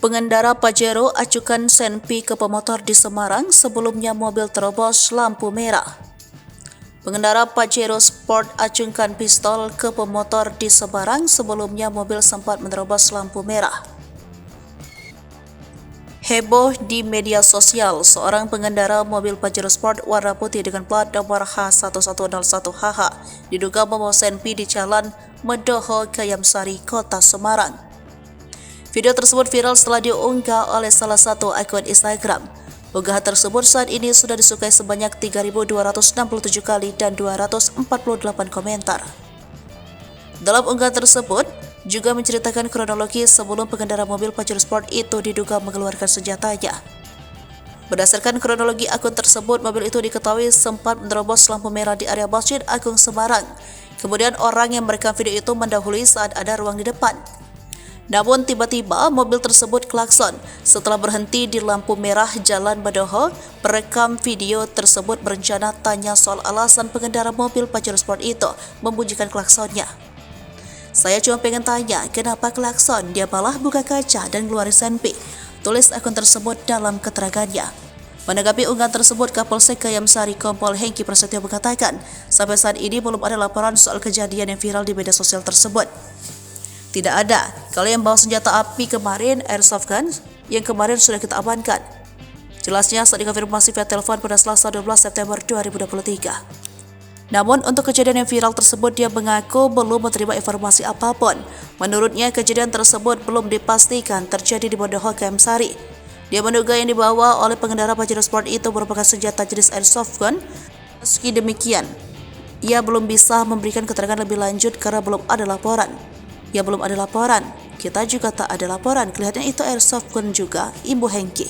Pengendara Pajero acukan senpi ke pemotor di Semarang sebelumnya mobil terobos lampu merah. Pengendara Pajero Sport acungkan pistol ke pemotor di Semarang sebelumnya mobil sempat menerobos lampu merah. Heboh di media sosial, seorang pengendara mobil Pajero Sport warna putih dengan plat nomor H1101HH diduga membawa senpi di jalan Medoho Kayamsari, Kota Semarang. Video tersebut viral setelah diunggah oleh salah satu akun Instagram. Unggahan tersebut saat ini sudah disukai sebanyak 3.267 kali dan 248 komentar. Dalam unggahan tersebut juga menceritakan kronologi sebelum pengendara mobil Pajero Sport itu diduga mengeluarkan senjatanya. Berdasarkan kronologi akun tersebut, mobil itu diketahui sempat menerobos lampu merah di area Masjid Agung Semarang. Kemudian orang yang merekam video itu mendahului saat ada ruang di depan. Namun tiba-tiba mobil tersebut klakson setelah berhenti di lampu merah Jalan Medoho. Perekam video tersebut berencana tanya soal alasan pengendara mobil Pajero Sport itu membunyikan klaksonnya. "Saya cuma pengen tanya kenapa klakson, dia malah buka kaca dan ngeluarin senpi," tulis akun tersebut dalam keterangannya. Menanggapi unggahan tersebut, Kapolsek Kayamsari Kompol Hengki Prasetyo mengatakan, sampai saat ini belum ada laporan soal kejadian yang viral di media sosial tersebut. Tidak ada. Kalau yang bawa senjata api kemarin, airsoft gun, yang kemarin sudah kita amankan. Jelasnya saat dikonfirmasi via telepon pada Selasa 12 September 2023. Namun untuk kejadian yang viral tersebut, dia mengaku belum menerima informasi apapun. Menurutnya, kejadian tersebut belum dipastikan terjadi di Medoho Kayamsari. Dia menduga yang dibawa oleh pengendara Pajero Sport itu merupakan senjata jenis airsoft gun. Meski demikian, ia belum bisa memberikan keterangan lebih lanjut karena belum ada laporan. Ya belum ada laporan, kita juga tak ada laporan, kelihatannya itu airsoft gun juga, Ibu Hengki.